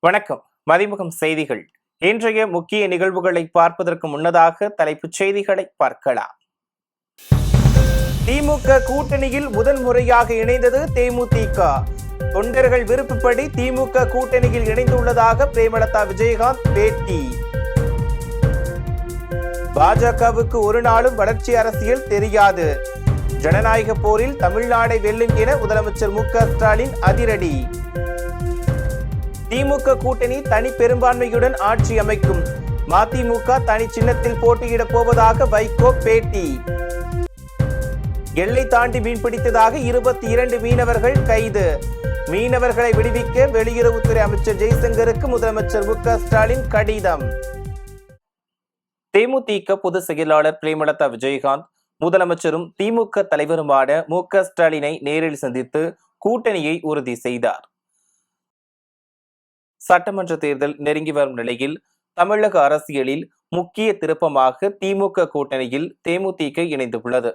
வணக்கம். மதிமுகம் செய்திகள். இன்றைய முக்கிய நிகழ்வுகளை பார்ப்பதற்கு முன்னதாக தலைப்புச் செய்திகளை பார்க்கலாம். திமுக கூட்டணியில் முதல் முறையாக இணைந்தது தேமுதிக. தொண்டர்கள் விருப்பப்படி திமுக கூட்டணியில் இணைந்துள்ளதாக பிரேமலதா விஜயகாந்த் பேட்டி. பாஜகவுக்கு ஒரு நாளும் வளர்ச்சி அரசியல் தெரியாது. ஜனநாயக போரில் தமிழ்நாடை வெல்லும் என முதலமைச்சர் மு.க.ஸ்டாலின் அதிரடி. திமுக கூட்டணி தனி பெரும்பான்மையுடன் ஆட்சி அமைக்கும். மதிமுக தனி சின்னத்தில் போட்டியிடப் போவதாக வைகோ பேட்டி. எல்லை தாண்டி மீன்பிடித்ததாக 22 மீனவர்கள் கைது. மீனவர்களை விடுவிக்க வெளியுறவுத்துறை அமைச்சர் ஜெய்சங்கருக்கு முதலமைச்சர் மு.க.ஸ்டாலின் கடிதம். தேமுதிக பொதுச் செயலாளர் பிரேமலதா விஜயகாந்த் முதலமைச்சரும் திமுக தலைவருமான மு.க.ஸ்டாலினை நேரில் சந்தித்து கூட்டணியை உறுதி செய்தார். சட்டமன்ற தேர்தல் நெருங்கி வரும் நிலையில் தமிழக அரசியலில் முக்கிய திருப்பமாக திமுக கூட்டணியில் தேமுதிக இணைந்துள்ளது.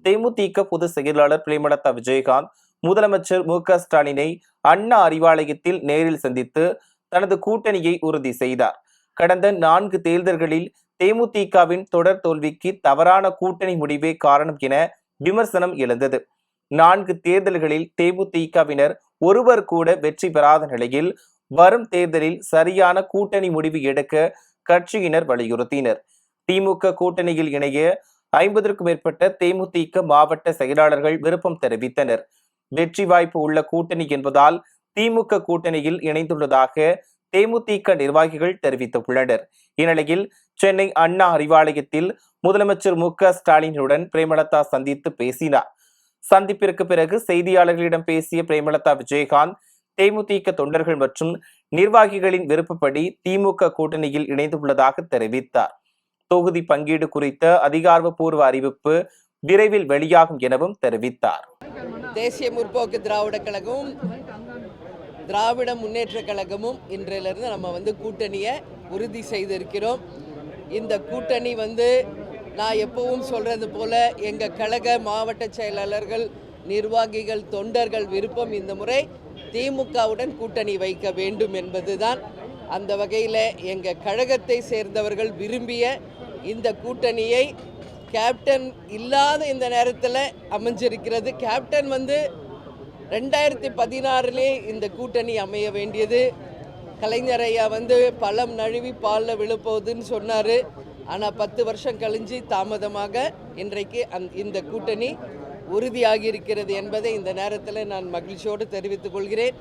தேமுதிக பொதுச் செயலாளர் பிரேமலதா விஜயகாந்த் முதலமைச்சர் மு.க.ஸ்டாலினை அண்ணா அறிவாலயத்தில் நேரில் சந்தித்து தனது கூட்டணியை உறுதி செய்தார். கடந்த 4 தேர்தல்களில் தேமுதிகவின் தொடர் தோல்விக்கு தவறான கூட்டணி முடிவே காரணம் என விமர்சனம் எழுந்தது. 4 தேர்தல்களில் தேமுதிகவினர் ஒருவர் கூட வெற்றி பெறாத நிலையில் வரும் தேர்தலில் சரியான கூட்டணி முடிவு எடுக்க கட்சியினர் வலியுறுத்தினர். திமுக கூட்டணியில் இணைய 50க்கும் மேற்பட்ட தேமுதிக மாவட்ட செயலாளர்கள் விருப்பம் தெரிவித்தனர். வெற்றி வாய்ப்பு உள்ள கூட்டணி என்பதால் திமுக கூட்டணியில் இணைந்துள்ளதாக தேமுதிக நிர்வாகிகள் தெரிவித்துள்ளனர். இந்நிலையில் சென்னை அண்ணா அறிவாலயத்தில் முதலமைச்சர் மு.க.ஸ்டாலினுடன் பிரேமலதா சந்தித்து பேசினார். சந்திப்பிற்கு பிறகு செய்தியாளர்களிடம் பேசிய பிரேமலதா விஜயகாந்த் தேமுதிக தொண்டர்கள் மற்றும் நிர்வாகிகளின் விருப்பப்படி திமுக கூட்டணியில் இணைந்துள்ளதாக தெரிவித்தார். தொகுதி பங்கீடு குறித்த அதிகாரப்பூர்வ அறிவிப்பு விரைவில் வெளியாகும் எனவும் தெரிவித்தார். தேசிய முற்போக்கு திராவிட கழகமும் திராவிட முன்னேற்ற கழகமும் இன்றிலிருந்து நம்ம கூட்டணியை உறுதி செய்திருக்கிறோம். இந்த கூட்டணி நான் எப்பவும் சொல்றது போல எங்க கழக மாவட்ட செயலாளர்கள், நிர்வாகிகள், தொண்டர்கள் விருப்பம் இந்த முறை திமுகவுடன் கூட்டணி வைக்க வேண்டும் என்பதுதான். அந்த வகையில் எங்கள் கழகத்தை சேர்ந்தவர்கள் விரும்பிய இந்த கூட்டணியை கேப்டன் இல்லாத இந்த நேரத்தில் அமைஞ்சிருக்கிறது. கேப்டன் 2016 இந்த கூட்டணி அமைய வேண்டியது. கலைஞரையா பழம் நழுவி பாலில் விழுப்போகுதுன்னு சொன்னார். ஆனால் 10 வருஷம் கழிஞ்சு தாமதமாக இன்றைக்கு இந்த கூட்டணி உறுதியாகி இருக்கிறது என்பதை இந்த நேரத்தில் நான் மகிழ்ச்சியோடு தெரிவித்துக் கொள்கிறேன்.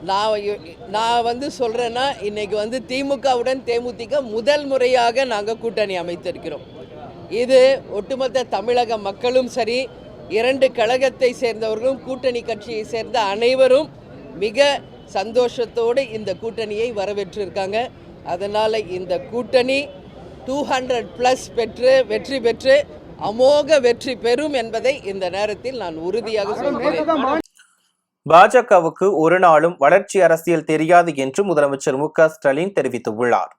நான் சொல்கிறேன்னா இன்னைக்கு திமுகவுடன் தேமுதிக முதல் முறையாக நாங்கள் கூட்டணி அமைத்திருக்கிறோம். இது ஒட்டுமொத்த தமிழக மக்களும் சரி, 2 கழகத்தை சேர்ந்தவர்களும் கூட்டணி கட்சியை சேர்ந்த அனைவரும் மிக சந்தோஷத்தோடு இந்த கூட்டணியை வரவேற்றிருக்காங்க. அதனால் இந்த கூட்டணி 200+ பெற்று வெற்றி பெற்று அமோக வெற்றி பெறும் என்பதை இந்த நேரத்தில் நான் உறுதியாக சொல்கிறேன். பாஜகவுக்கு ஒரு நாளும் வளர்ச்சி அரசியல் தெரியாது என்று முதலமைச்சர் மு.க.ஸ்டாலின் தெரிவித்துள்ளார்.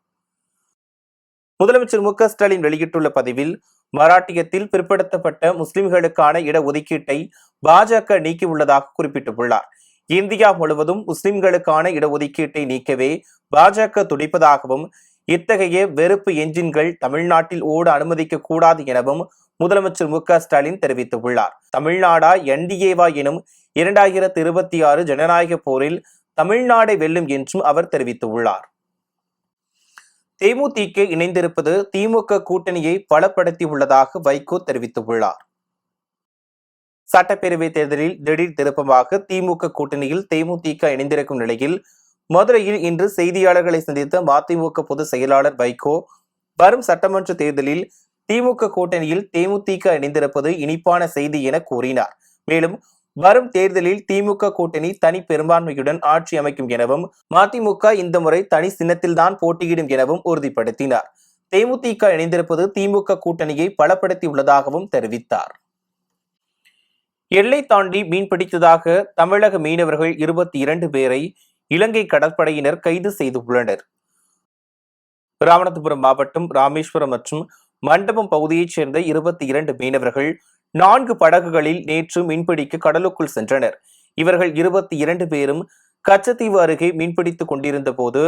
முதலமைச்சர் மு.க.ஸ்டாலின் வெளியிட்டுள்ள பதிவில், மராட்டியத்தில் பிற்படுத்தப்பட்ட முஸ்லிம்களுக்கான இடஒதுக்கீட்டை பாஜக நீக்கியுள்ளதாக குறிப்பிட்டுள்ளார். இந்தியா முழுவதும் முஸ்லிம்களுக்கான இடஒதுக்கீட்டை நீக்கவே பாஜக துடிப்பதாகவும், இத்தகைய வெறுப்பு என்ஜின்கள் தமிழ்நாட்டில் ஓட அனுமதிக்க கூடாது எனவும் முதலமைச்சர் மு.க.ஸ்டாலின் தெரிவித்துள்ளார். தமிழ்நாடா என்டிஏவா எனும் 2026 ஜனநாயக போரில் தமிழ்நாடை வெல்லும் என்றும் அவர் தெரிவித்துள்ளார். தேமுதிக இணைந்திருப்பது திமுக கூட்டணியை பலப்படுத்தியுள்ளதாக வைகோ தெரிவித்துள்ளார். சட்டப்பேரவை தேர்தலில் திடீர் திருப்பமாக திமுக கூட்டணியில் தேமுதிக இணைந்திருக்கும் நிலையில் மதுரையில் இன்று செய்தியாளர்களை சந்தித்த மதிமுக பொதுச் செயலாளர் வைகோ, வரும் சட்டமன்ற தேர்தலில் திமுக கூட்டணியில் தேமுதிக இணைந்திருப்பது இனிப்பான செய்தி என கூறினார். மேலும் வரும் தேர்தலில் திமுக கூட்டணி தனி பெரும்பான்மையுடன் ஆட்சி அமைக்கும் எனவும், மதிமுக இந்த முறை தனி சின்னத்தில்தான் போட்டியிடும் எனவும் உறுதிப்படுத்தினார். தேமுதிக இணைந்திருப்பது திமுக கூட்டணியை பலப்படுத்தியுள்ளதாகவும் தெரிவித்தார். எல்லை தாண்டி மீன்பிடித்ததாக தமிழக மீனவர்கள் 22 பேரை இலங்கை கடற்படையினர் கைது செய்துள்ளனர். ராமநாதபுரம் மாவட்டம் ராமேஸ்வரம் மற்றும் மண்டபம் பகுதியைச் சேர்ந்த 22 மீனவர்கள் 4 படகுகளில் நேற்று மீன்பிடிக்க கடலுக்குள் சென்றனர். இவர்கள் 22 பேரும் கச்சத்தீவு அருகே மீன்பிடித்துக் கொண்டிருந்த போது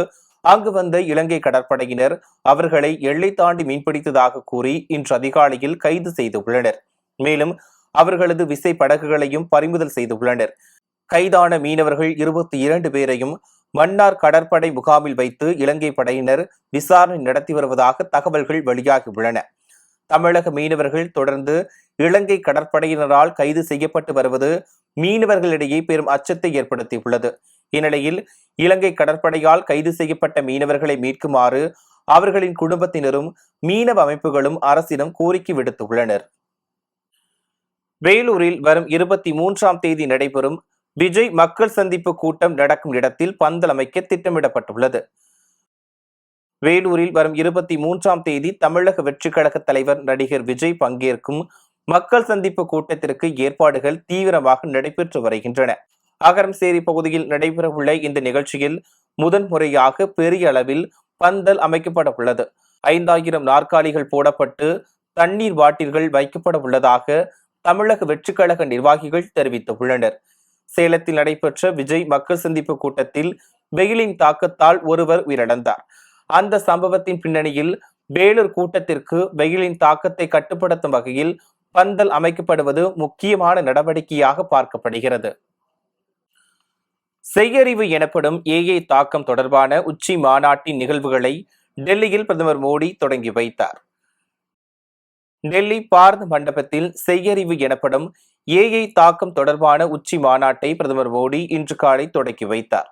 அங்கு வந்த இலங்கை கடற்படையினர் அவர்களை எல்லை தாண்டி மீன்பிடித்ததாக கூறி இன்று அதிகாலையில் கைது செய்துள்ளனர். மேலும் அவர்களது விசை படகுகளையும் பறிமுதல் செய்துள்ளனர். கைதான மீனவர்கள் 22 பேரையும் மன்னார் கடற்படை முகாமில் வைத்து இலங்கை படையினர் விசாரணை நடத்தி வருவதாக தகவல்கள் வெளியாகியுள்ளன. தமிழக மீனவர்கள் தொடர்ந்து இலங்கை கடற்படையினரால் கைது செய்யப்பட்டு வருவது மீனவர்களிடையே பெரும் அச்சத்தை ஏற்படுத்தியுள்ளது. இந்நிலையில் இலங்கை கடற்படையால் கைது செய்யப்பட்ட மீனவர்களை மீட்குமாறு அவர்களின் குடும்பத்தினரும் மீனவ அமைப்புகளும் அரசிடம் கோரிக்கை விடுத்துள்ளனர். வேலூரில் வரும் 23ஆம் தேதி நடைபெறும் விஜய் மக்கள் சந்திப்பு கூட்டம் நடக்கும் இடத்தில் பந்தல் அமைக்க திட்டமிடப்பட்டுள்ளது. வேலூரில் வரும் 23ஆம் தேதி தமிழக வெற்றிக் கழக தலைவர் நடிகர் விஜய் பங்கேற்கும் மக்கள் சந்திப்பு கூட்டத்திற்கு ஏற்பாடுகள் தீவிரமாக நடைபெற்று வருகின்றன. அகரம்சேரி பகுதியில் நடைபெறவுள்ள இந்த நிகழ்ச்சியில் முதன்முறையாக பெரிய அளவில் பந்தல் அமைக்கப்பட உள்ளது. 5000 நாற்காலிகள் போடப்பட்டு தண்ணீர் பாட்டில்கள் வைக்கப்பட உள்ளதாக தமிழக வெற்றிக் கழக நிர்வாகிகள் தெரிவித்துள்ளனர். சேலத்தில் நடைபெற்ற விஜய் மக்கள் சந்திப்பு கூட்டத்தில் வெயிலின் தாக்கத்தால் ஒருவர் உயிரிழந்தார். அந்த சம்பவத்தின் பின்னணியில் வேலூர் கூட்டத்திற்கு வெயிலின் தாக்கத்தை கட்டுப்படுத்தும் வகையில் பந்தல் அமைக்கப்படுவது முக்கியமான நடவடிக்கையாக பார்க்கப்படுகிறது. செய்யறிவு எனப்படும் ஏஐ தாக்கம் தொடர்பான உச்சி மாநாட்டின் நிகழ்வுகளை டெல்லியில் பிரதமர் மோடி தொடங்கி வைத்தார். டெல்லி பாரத மண்டபத்தில் செய்யறிவு எனப்படும் ஏஐ தாக்கம் தொடர்பான உச்சி மாநாட்டை பிரதமர் மோடி இன்று காலை தொடங்கி வைத்தார்.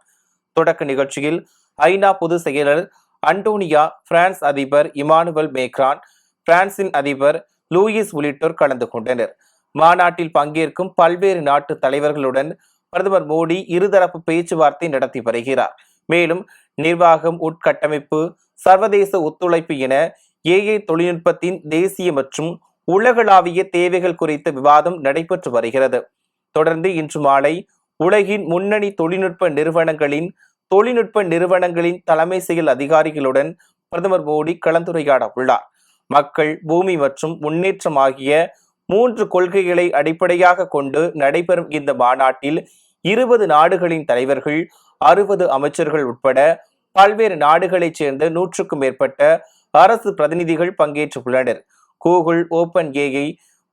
தொடக்க நிகழ்ச்சியில் ஐநா பொதுச் செயலர் அண்டோனியா, பிரான்ஸ் அதிபர் இமானுவல் மேக்ரான், பிரான்சின் அதிபர் லூயிஸ் உள்ளிட்டோர் கலந்து கொண்டனர். மாநாட்டில் பங்கேற்கும் பல்வேறு நாட்டு தலைவர்களுடன் பிரதமர் மோடி இருதரப்பு பேச்சுவார்த்தை நடத்தி வருகிறார். மேலும் நிர்வாகம், உட்கட்டமைப்பு, சர்வதேச ஒத்துழைப்பு என ஏஐ தொழில்நுட்பத்தின் தேசிய மற்றும் உலகளாவிய தேவைகள் குறித்த விவாதம் நடைபெற்று வருகிறது. தொடர்ந்து இன்று மாலை உலகின் முன்னணி தொழில்நுட்ப நிறுவனங்களின் தலைமை செயல் அதிகாரிகளுடன் பிரதமர் மோடி கலந்துரையாட உள்ளார். மக்கள், பூமி மற்றும் முன்னேற்றம் ஆகிய 3 கொள்கைகளை அடிப்படையாக கொண்டு நடைபெறும் இந்த மாநாட்டில் 20 நாடுகளின் தலைவர்கள், 60 அமைச்சர்கள் உட்பட பல்வேறு நாடுகளைச் சேர்ந்த 100க்கும் மேற்பட்ட அரசு பிரதிநிதிகள் பங்கேற்றுள்ளனர். கூகுள், ஓபன் ஏஐ,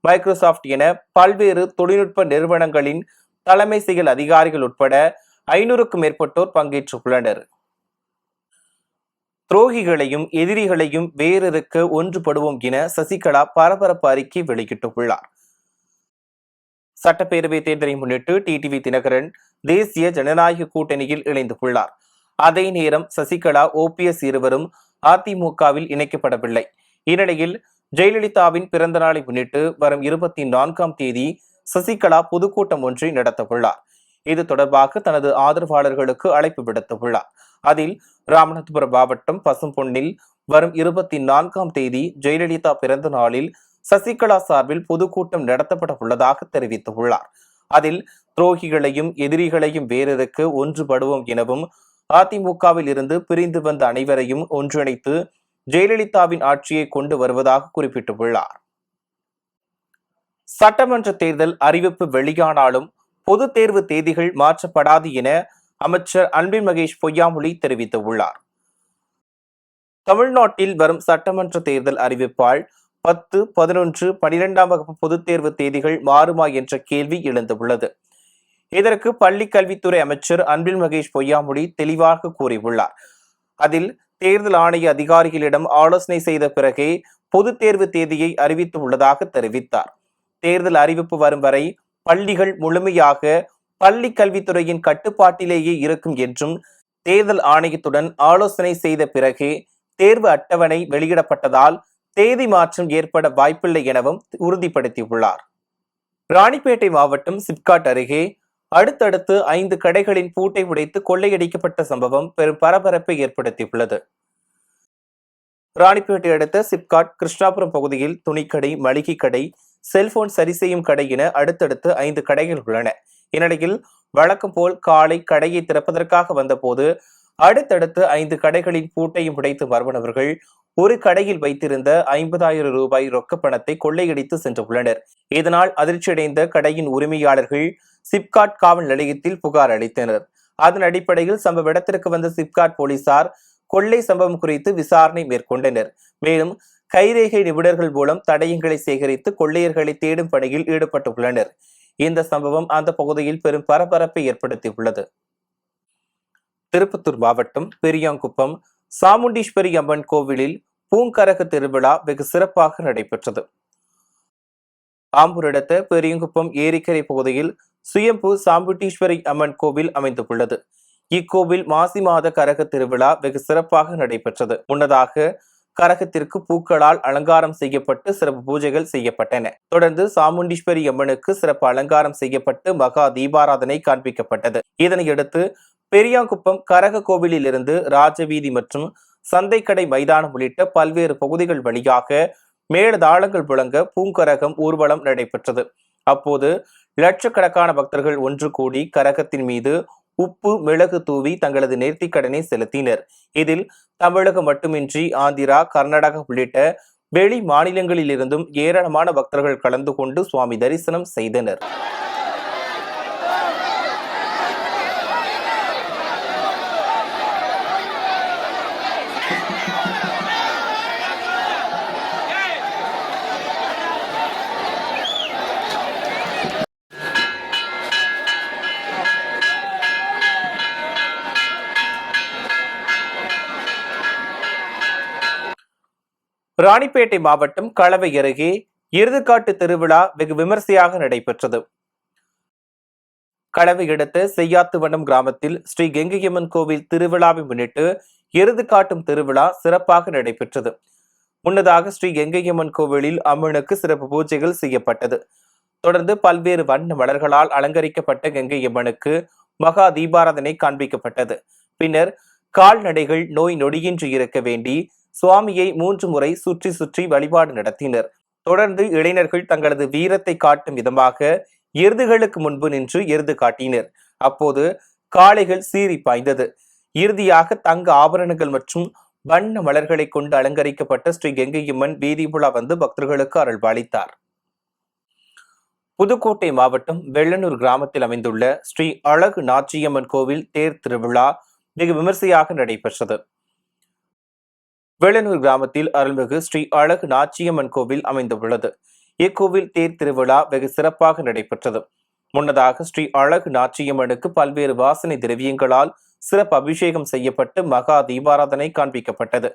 மைக்ரோசாப்ட் என பல்வேறு தொழில்நுட்ப நிறுவனங்களின் தலைமை செயல் அதிகாரிகள் உட்பட 500க்கும் மேற்பட்டோர் பங்கேற்றுள்ளனர். துரோகிகளையும் எதிரிகளையும் வேறறுக்க ஒன்றுபடுவோம் என சசிகலா பரபரப்பு அறிக்கை வெளியிட்டுள்ளார். சட்டப்பேரவை தேர்தலை முன்னிட்டு டிடிவி தினகரன் தேசிய ஜனநாயக கூட்டணியில் இணைந்துள்ளார். அதே நேரம் சசிகலா, ஓபிஎஸ் இருவரும் அதிமுகவில் இணைக்கப்படவில்லை. இந்நிலையில் ஜெயலலிதாவின் பிறந்த நாளை முன்னிட்டு வரும் 24ஆம் தேதி சசிகலா பொதுக்கூட்டம் ஒன்றை நடத்தவுள்ளார். இது தொடர்பாக தனது ஆதரவாளர்களுக்கு அழைப்பு விடுத்துள்ளார். அதில் ராமநாதபுரம் மாவட்டம் பசும்பொன்னில் வரும் 24ஆம் தேதி ஜெயலலிதா பிறந்த நாளில் சசிகலா சார்பில் பொதுக்கூட்டம் நடத்தப்பட உள்ளதாக தெரிவித்துள்ளார். அதில் துரோகிகளையும் எதிரிகளையும் வேறறுக்க ஒன்றுபடுவோம் எனவும் அதிமுகவில் இருந்து பிரிந்து வந்த அனைவரையும் ஒன்றிணைத்து ஜெயலலிதாவின் ஆட்சியை கொண்டு வருவதாக குறிப்பிட்டுள்ளார். சட்டமன்ற தேர்தல் அறிவிப்பு வெளியானாலும் பொதுத் தேர்வு தேதிகள் மாற்றப்படாது என அமைச்சர் அன்பில் மகேஷ் பொய்யாமொழி தெரிவித்துள்ளார். தமிழ்நாட்டில் வரும் சட்டமன்ற தேர்தல் அறிவிப்பால் 10, 11, 12ஆம் வகுப்பு பொதுத் தேர்வு தேதிகள் மாறுமா என்ற கேள்வி எழுந்துள்ளது. இதற்கு பள்ளிக் கல்வித்துறை அமைச்சர் அன்பில் மகேஷ் பொய்யாமொழி தெளிவாக கூறியுள்ளார். அதில் தேர்தல் ஆணைய அதிகாரிகளிடம் ஆலோசனை செய்த பிறகே பொதுத் தேர்வு தேதியை அறிவித்து உள்ளதாக தெரிவித்தார். தேர்தல் அறிவிப்பு வரும் வரை பள்ளிகள் முழுமையாக பள்ளிக் கல்வித்துறையின் கட்டுப்பாட்டிலேயே இருக்கும் என்றும் தேர்தல் ஆணையத்துடன் ஆலோசனை செய்த பிறகே தேர்வு அட்டவணை வெளியிடப்பட்டதால் தேதி மாற்றம் ஏற்பட வாய்ப்பில்லை எனவும் உறுதிப்படுத்தியுள்ளார். ராணிப்பேட்டை மாவட்டம் சிப்காட் அருகே அடுத்தடுத்து 5 கடைகளின் பூட்டை உடைத்து கொள்ளையடிக்கப்பட்ட சம்பவம் பெரும் பரபரப்பை ஏற்படுத்தியுள்ளது. ராணிப்பேட்டை அடுத்த சிப்காட் கிருஷ்ணாபுரம் பகுதியில் துணிக்கடை, மளிகை கடை, செல்போன் சரி செய்யும் கடை என அடுத்தடுத்து 5 கடைகள் உள்ளன. இந்நிலையில் வழக்கம் போல் காலை கடையை திறப்பதற்காக வந்தபோது அடுத்தடுத்து 5 கடைகளின் பூட்டையும் உடைத்து மர்மநபர்கள் ஒரு கடையில் வைத்திருந்த 50,000 ரூபாய் ரொக்க பணத்தை கொள்ளையடித்து சென்றுள்ளனர். இதனால் அதிர்ச்சியடைந்த கடையின் உரிமையாளர்கள் சிப்காட் காவல் நிலையத்தில் புகார் அளித்தனர். அதன் அடிப்படையில் சம்பவ இடத்திற்கு வந்த சிப்காட் போலீசார் கொள்ளை சம்பவம் குறித்து விசாரணை மேற்கொண்டனர். மேலும் கைரேகை நிபுணர்கள் மூலம் தடயங்களை சேகரித்து கொள்ளையர்களை தேடும் பணியில் ஈடுபட்டுள்ளனர். இந்த சம்பவம் அந்த பகுதியில் பெரும் பரபரப்பை ஏற்படுத்தியுள்ளது. திருப்பத்தூர் மாவட்டம் பெரியாங்குப்பம் சாமுண்டீஸ்வரி அம்மன் கோவிலில் பூங்கரக திருவிழா வெகு சிறப்பாக நடைபெற்றது. ஆம்பூர் அடுத்த பெரியங்குப்பம் ஏரிக்கரை பகுதியில் சுயம்பு சாமுண்டீஸ்வரி அம்மன் கோவில் அமைந்துள்ளது. இக்கோவில் மாசி மாத கரக திருவிழா வெகு சிறப்பாக நடைபெற்றது. முன்னதாக கரகத்திற்கு பூக்களால் அலங்காரம் செய்யப்பட்டு சிறப்பு பூஜைகள் செய்யப்பட்டன. தொடர்ந்து சாமுண்டீஸ்வரி அம்மனுக்கு சிறப்பு அலங்காரம் செய்யப்பட்டு மகா தீபாராதனை காண்பிக்கப்பட்டது. இதனையடுத்து பெரியாங்குப்பம் கரக கோவிலில் இருந்து ராஜவீதி மற்றும் சந்தைக்கடை மைதானம் உள்ளிட்ட பல்வேறு பகுதிகள் வழியாக மேளதாளங்கள் முழங்க பூங்கரகம் ஊர்வலம் நடைபெற்றது. அப்போது லட்சக்கணக்கான பக்தர்கள் ஒன்று கூடி கரகத்தின் மீது உப்பு மிளகு தூவி தங்களது நேர்த்திக்கடனை செலுத்தினர். இதில் தமிழகம் மட்டுமின்றி ஆந்திரா, கர்நாடகா உள்ளிட்ட வெளி மாநிலங்களில் இருந்தும் ஏராளமான பக்தர்கள் கலந்து கொண்டு சுவாமி தரிசனம் செய்தனர். ராணிப்பேட்டை மாவட்டம் களவை அருகே எருதுகாட்டு திருவிழா வெகு விமர்சையாக நடைபெற்றது. களவை அடுத்த செய்யாத்துவனம் கிராமத்தில் ஸ்ரீ கெங்கையம்மன் கோவில் திருவிழாவை முன்னிட்டு எருது காட்டும் திருவிழா சிறப்பாக நடைபெற்றது. முன்னதாக ஸ்ரீ கெங்கையம்மன் கோவிலில் அம்மனுக்கு சிறப்பு பூஜைகள் செய்யப்பட்டது. தொடர்ந்து பல்வேறு வண்ண மலர்களால் அலங்கரிக்கப்பட்ட கெங்கையம்மனுக்கு மகா தீபாராதனை காண்பிக்கப்பட்டது. பின்னர் கால்நடைகள் நோய் நொடியின்றி இருக்க வேண்டி சுவாமியை 3 முறை சுற்றி சுற்றி வழிபாடு நடத்தினர். தொடர்ந்து இளைஞர்கள் தங்களது வீரத்தை காட்டும் விதமாக எருதுகளுக்கு முன்பு நின்று எருது காட்டினர். அப்போது காளைகள் சீறி பாய்ந்தது. இறுதியாக தங்க ஆபரணங்கள் மற்றும் வண்ண மலர்களை கொண்டு அலங்கரிக்கப்பட்ட ஸ்ரீ கெங்கையம்மன் வீதி உலா வந்து பக்தர்களுக்கு அருள்பாலித்தார். புதுக்கோட்டை மாவட்டம் வெள்ளனூர் கிராமத்தில் அமைந்துள்ள ஸ்ரீ அழகு நாச்சியம்மன் கோவில் தேர் திருவிழா வெகு விமர்சையாக நடைபெற்றது. வெள்ளனூர் கிராமத்தில் அருள்மிகு ஸ்ரீ அழகு நாச்சியம்மன் கோவில் அமைந்துள்ளது. இக்கோவில் தேர் திருவிழா வெகு சிறப்பாக நடைபெற்றது. முன்னதாக ஸ்ரீ அழகு நாச்சியம்மனுக்கு பல்வேறு வாசனை திரவியங்களால் சிறப்பு அபிஷேகம் செய்யப்பட்டு மகா தீபாராதனை காண்பிக்கப்பட்டது.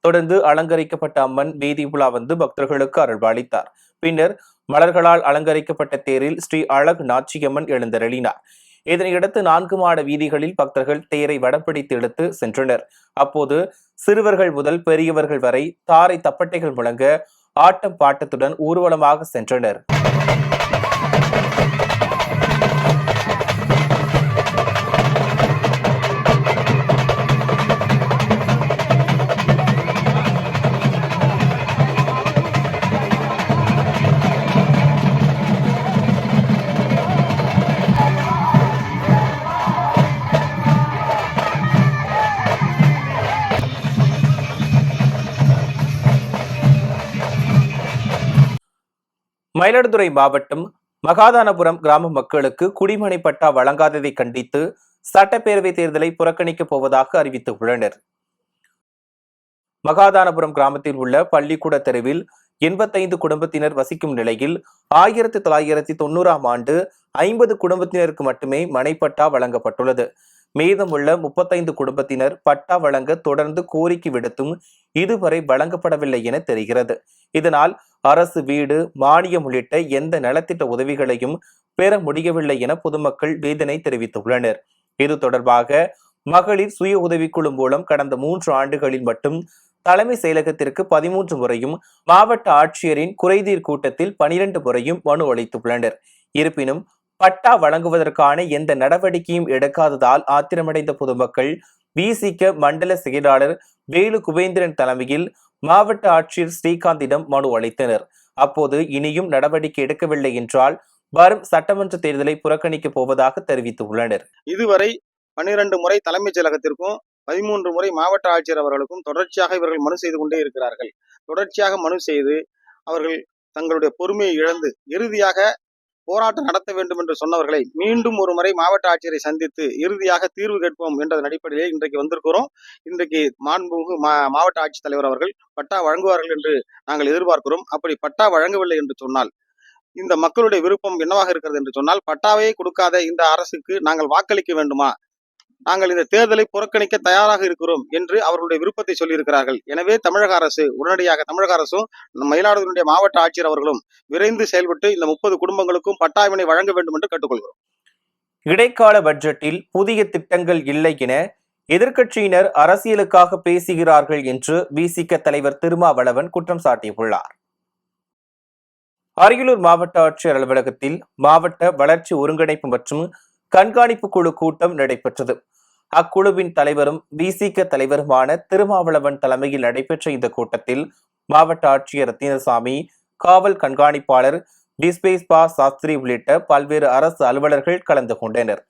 தொடர்ந்து அலங்கரிக்கப்பட்ட அம்மன் வீதி உலா வந்து பக்தர்களுக்கு அருள்பாலித்தார். பின்னர் மலர்களால் அலங்கரிக்கப்பட்ட தேரில் ஸ்ரீ அழகு நாச்சியம்மன் எழுந்தருளினார். இதனையடுத்து 4 மாட வீதிகளில் பக்தர்கள் தேரை வடம்பிடித்து எடுத்து சென்றனர். அப்போது சிறுவர்கள் முதல் பெரியவர்கள் வரை தாரை தப்பட்டைகள் முழங்க ஆட்டம் பாட்டத்துடன் ஊர்வலமாக சென்றனர். மயிலாடுதுறை மாவட்டம் மகாதானபுரம் கிராம மக்களுக்கு குடிமனை பட்டா வழங்காததை கண்டித்து சட்டப்பேரவை தேர்தலை புறக்கணிக்கப் போவதாக அறிவித்துள்ளனர். மகாதானபுரம் கிராமத்தில் உள்ள பள்ளிக்கூட தெருவில் 85 குடும்பத்தினர் வசிக்கும் நிலையில் 1990ஆம் ஆண்டு 50 குடும்பத்தினருக்கு மட்டுமே மனைப்பட்டா வழங்கப்பட்டுள்ளது. மீதமுள்ள 35 குடும்பத்தினர் பட்டா வழங்க தொடர்ந்து கோரிக்கை விடுத்தும் இதுவரை வழங்கப்படவில்லை என தெரிகிறது. இதனால் அரசு வீடு, மானியம் உள்ளிட்ட எந்த நலத்திட்ட உதவிகளையும் பெற முடியவில்லை என பொதுமக்கள் வேதனை தெரிவித்துள்ளனர். இது தொடர்பாக மகளிர் சுய உதவிக்குழு மூலம் கடந்த 3 ஆண்டுகளில் மட்டும் தலைமை செயலகத்திற்கு 13 முறையும், மாவட்ட ஆட்சியரின் குறைதீர் கூட்டத்தில் 12 முறையும் மனு அளித்துள்ளனர். இருப்பினும் பட்டா வழங்குவதற்கான எந்த நடவடிக்கையும் எடுக்காததால் ஆத்திரமடைந்த பொதுமக்கள் விசிக மண்டல செயலாளர் வேலு குபேந்திரன் தலைமையில் மாவட்ட ஆட்சியர் ஸ்ரீகாந்திடம் மனு அளித்தனர். அப்போது இனியும் நடவடிக்கை எடுக்கவில்லை என்றால் வரும் சட்டமன்ற தேர்தலை புறக்கணிக்கப் போவதாக தெரிவித்துள்ளனர். இதுவரை 12 முறை தலைமைச் செயலகத்திற்கும் 13 முறை மாவட்ட ஆட்சியர் அவர்களுக்கும் தொடர்ச்சியாக இவர்கள் மனு செய்து கொண்டே இருக்கிறார்கள். தொடர்ச்சியாக மனு செய்து அவர்கள் தங்களுடைய பொறுமையை இழந்து இறுதியாக போராட்டம் நடத்த வேண்டும் என்று சொன்னவர்களை மீண்டும் ஒரு முறை மாவட்ட ஆட்சியரை சந்தித்து இறுதியாக தீர்வு கேட்போம் என்றதன் அடிப்படையிலே இன்றைக்கு வந்திருக்கிறோம். இன்றைக்கு மாண்புமிகு மாவட்ட ஆட்சித்தலைவர் அவர்கள் பட்டா வழங்குவார்கள் என்று நாங்கள் எதிர்பார்க்கிறோம். அப்படி பட்டா வழங்கவில்லை என்று சொன்னால் இந்த மக்களுடைய விருப்பம் என்னவாக இருக்கிறது என்று சொன்னால், பட்டாவையே கொடுக்காத இந்த அரசுக்கு நாங்கள் வாக்களிக்க வேண்டுமா, நாங்கள் இந்த தேர்தலை புறக்கணிக்க தயாராக இருக்கிறோம் என்று அவர்களுடைய விருப்பத்தை சொல்லியிருக்கிறார்கள். எனவே தமிழக அரசு உடனடியாக தமிழக அரசும் மயிலாடுதுறை மாவட்ட ஆட்சியர் அவர்களும் விரைந்து செயல்பட்டு இந்த 30 குடும்பங்களுக்கும் பட்டாவினை வழங்க வேண்டும் என்று கேட்டுக்கொள்கிறோம். இடைக்கால பட்ஜெட்டில் புதிய திட்டங்கள் இல்லை என எதிர்க்கட்சியினர் அரசியலுக்காக பேசுகிறார்கள் என்று விசிக தலைவர் திருமாவளவன் குற்றம் சாட்டியுள்ளார். அரியலூர் மாவட்ட ஆட்சியர் அலுவலகத்தில் மாவட்ட வளர்ச்சி ஒருங்கிணைப்பு மற்றும் கண்காணிப்பு குழு கூட்டம் நடைபெற்றது. அக்குழுவின் தலைவரும் விசிக தலைவருமான திருமாவளவன் தலைமையில் நடைபெற்ற இந்த கூட்டத்தில் மாவட்ட ஆட்சியர் ரத்தினசாமி, காவல் கண்காணிப்பாளர் டிஸ்பேஸ் சாஸ்திரி உள்ளிட்ட பல்வேறு அரசு அலுவலர்கள் கலந்து கொண்டனர்.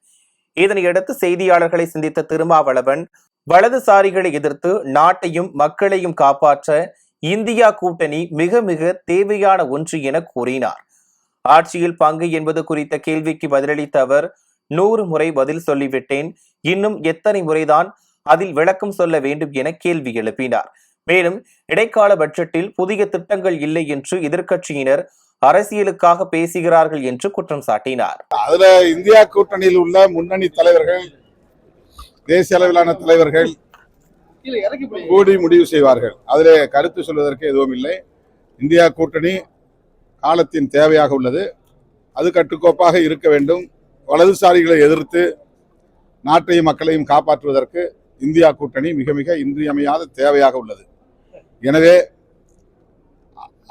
இதனையடுத்து செய்தியாளர்களை சந்தித்த திருமாவளவன், வலதுசாரிகளை எதிர்த்து நாட்டையும் மக்களையும் காப்பாற்ற இந்தியா கூட்டணி மிக மிக தேவையான ஒன்று என கூறினார். ஆட்சியில் பங்கு என்பது குறித்த கேள்விக்கு பதிலளித்த அவர், 100 முறை பதில் சொல்லிவிட்டேன், இன்னும் எத்தனை முறைதான் அதில் விளக்கம் சொல்ல வேண்டும் என கேள்வி எழுப்பினார். மேலும் இடைக்கால பட்ஜெட்டில் புதிய திட்டங்கள் இல்லை என்று எதிர்க்கட்சியினர் அரசியலுக்காக பேசுகிறார்கள் என்று குற்றம் சாட்டினார். அதுல இந்தியா கூட்டணியில் உள்ள முன்னணி தலைவர்கள், தேசிய அளவிலான தலைவர்கள் கூடி முடிவு செய்வார்கள். அதிலே கருத்து சொல்வதற்கு எதுவும் இல்லை. இந்தியா கூட்டணி காலத்தின் தேவையாக உள்ளது. அது கட்டுக்கோப்பாக இருக்க வேண்டும். வலதுசாரிகளை எதிர்த்து நாட்டையும் மக்களையும் காப்பாற்றுவதற்கு இந்தியா கூட்டணி மிக மிக இன்றியமையாத தேவையாக உள்ளது. எனவே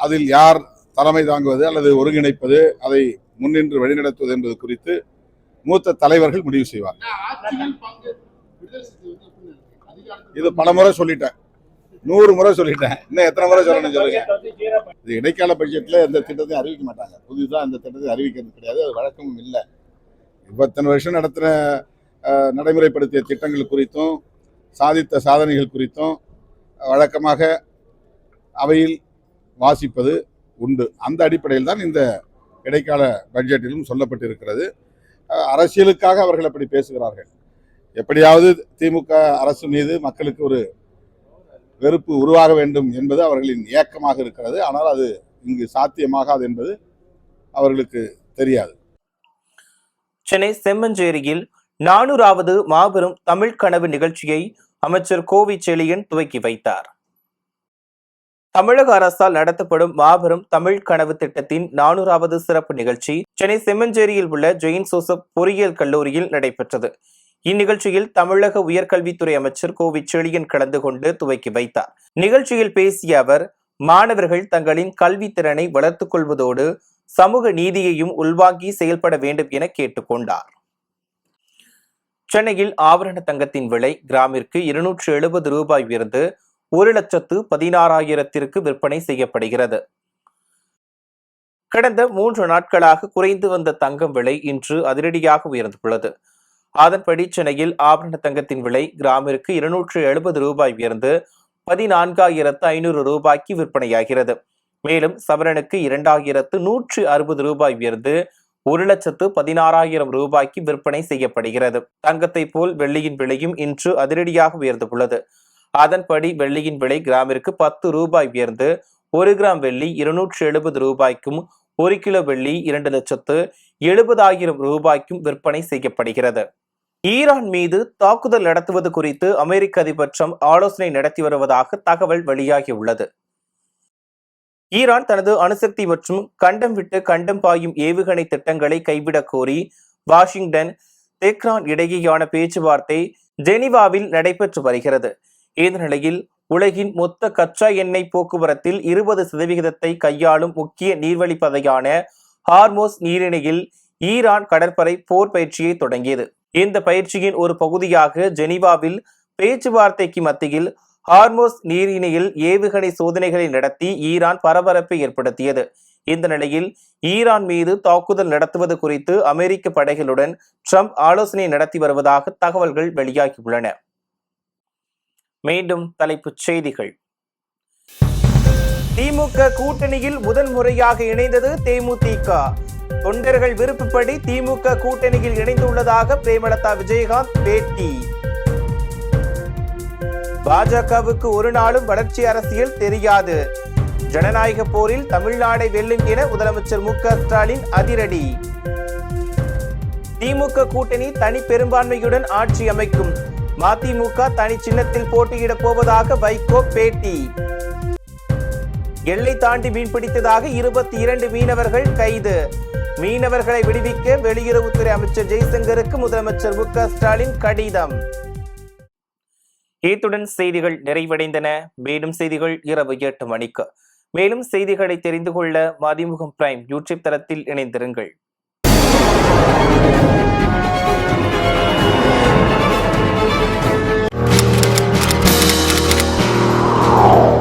அதில் யார் தலைமை தாங்குவது அல்லது ஒருங்கிணைப்பது, அதை முன்னின்று வழிநடத்துவது என்பது குறித்து மூத்த தலைவர்கள் முடிவு செய்வார்கள். இது பலமுறை சொல்லிட்டேன், 100 முறை சொல்லிட்டேன், இன்னும் எத்தனை முறை சொல்லணும்னு சொல்லுங்க. இது இடைக்கால பட்ஜெட்ல எந்த திட்டத்தையும் அறிவிக்க மாட்டாங்க. புதுசாக இந்த திட்டத்தை அறிவிக்கிறது கிடையாது, அது வழக்கமும் இல்லை. 20 வருஷம் நடத்தின நடைமுறைப்படுத்திய திட்டங்கள் குறித்தும் சாதித்த சாதனைகள் குறித்தும் வழக்கமாக அவையில் வாசிப்பது உண்டு. அந்த அடிப்படையில் தான் இந்த இடைக்கால பட்ஜெட்டிலும் சொல்லப்பட்டிருக்கிறது. அரசியலுக்காக அவர்கள் அப்படி பேசுகிறார்கள். எப்படியாவது திமுக அரசு மீது மக்களுக்கு ஒரு வெறுப்பு உருவாக வேண்டும் என்பது அவர்களின் ஏக்கமாக இருக்கிறது. ஆனால் அது இங்கு சாத்தியமாகாது என்பது அவர்களுக்கு தெரியாது. சென்னை செம்மஞ்சேரியில் 400வது மாபெரும் தமிழ் கனவு நிகழ்ச்சியை அமைச்சர் கோவி செழியன் துவக்கி வைத்தார். தமிழக அரசால் நடத்தப்படும் மாபெரும் தமிழ் கனவு திட்டத்தின் 400வது சிறப்பு நிகழ்ச்சி சென்னை செம்மஞ்சேரியில் உள்ள ஜெயின் ஜோசப் பொறியியல் கல்லூரியில் நடைபெற்றது. இந்நிகழ்ச்சியில் தமிழக உயர்கல்வித்துறை அமைச்சர் கோவி செழியன் கலந்து கொண்டு துவக்கி வைத்தார். நிகழ்ச்சியில் பேசிய அவர், மாணவர்கள் தங்களின் கல்வி திறனை வளர்த்துக் கொள்வதோடு சமூக நீதியையும் உள்வாங்கி செயல்பட வேண்டும் என கேட்டுக்கொண்டார். சென்னையில் ஆபரண தங்கத்தின் விலை கிராமிற்கு 270 ரூபாய் உயர்ந்து 1,16,000 விற்பனை செய்யப்படுகிறது. கடந்த 3 நாட்களாக குறைந்து வந்த தங்கம் விலை இன்று அதிரடியாக உயர்ந்துள்ளது. அதன்படி சென்னையில் ஆபரண தங்கத்தின் விலை கிராமிற்கு 270 ரூபாய் உயர்ந்து 14,500 ரூபாய்க்கு விற்பனையாகிறது. மேலும் சவரனுக்கு 2,160 ரூபாய் உயர்ந்து 1,16,000 ரூபாய்க்கு விற்பனை செய்யப்படுகிறது. தங்கத்தை போல் வெள்ளியின் விலையும் இன்று அதிரடியாக உயர்ந்துள்ளது. அதன்படி வெள்ளியின் விலை கிராமிற்கு 10 ரூபாய் உயர்ந்து 1 கிராம் வெள்ளி 270 ரூபாய்க்கும் 1 கிலோ வெள்ளி 2,70,000 ரூபாய்க்கும் விற்பனை செய்யப்படுகிறது. ஈரான் மீது தாக்குதல் நடத்துவது குறித்து அமெரிக்க அதிபர் ட்ரம்ப் ஆலோசனை நடத்தி வருவதாக தகவல் வெளியாகியுள்ளது. ஈரான் தனது அணுசக்தி மற்றும் கண்டம் விட்டு கண்டம் பாயும் ஏவுகணை திட்டங்களை கைவிடக் கோரி வாஷிங்டன், தெஹ்ரான் இடையேயான பேச்சுவார்த்தை ஜெனீவாவில் நடைபெற்று வருகிறது. இந்த நிலையில் உலகின் மொத்த கச்சா எண்ணெய் போக்குவரத்தில் 20% கையாளும் முக்கிய நீர்வழிப்பாதையான ஹார்மோஸ் நீரிணையில் ஈரான் கடற்படை போர் பயிற்சியை தொடங்கியது. இந்த பயிற்சியின் ஒரு பகுதியாக ஜெனீவாவில் பேச்சுவார்த்தைக்கு மத்தியில் ஹார்மோஸ் நீரிணையில் ஏவுகணை சோதனைகளை நடத்தி ஈரான் பரபரப்பை ஏற்படுத்தியது. இந்த நிலையில் ஈரான் மீது தாக்குதல் நடத்துவது குறித்து அமெரிக்க படைகளுடன் ட்ரம்ப் ஆலோசனை நடத்தி வருவதாக தகவல்கள் வெளியாகியுள்ளன. மீண்டும் தலைப்புச் செய்திகள். திமுக கூட்டணியில் முதன்முறையாக இணைந்தது தேமுதிக. தொண்டர்கள் விருப்பப்படி திமுக கூட்டணியில் இணைந்துள்ளதாக பிரேமலதா விஜயகாந்த் பேட்டி. பாஜகவுக்கு ஒரு நாளும் வளர்ச்சி அரசியல் தெரியாது. ஜனநாயக போரில் தமிழ்நாடை வெல்லும் என முதலமைச்சர் மு க ஸ்டாலின் அதிரடி. திமுக கூட்டணி தனி பெரும்பான்மையுடன் ஆட்சி அமைக்கும். மதிமுக தனி சின்னத்தில் போட்டியிடப் போவதாக வைகோ பேட்டி. எல்லை தாண்டி மீன்பிடித்ததாக 22 மீனவர்கள் கைது. மீனவர்களை விடுவிக்க வெளியுறவுத்துறை அமைச்சர் ஜெய்சங்கருக்கு முதலமைச்சர் மு க ஸ்டாலின் கடிதம். இத்துடன் செய்திகள் நிறைவடைந்தன. மேலும் செய்திகள் இரவு 8 மணிக்கு. மேலும் செய்திகளை தெரிந்து கொள்ள மதிமுகம் பிரைம் யூடியூப் தளத்தில் இணைந்திருங்கள்.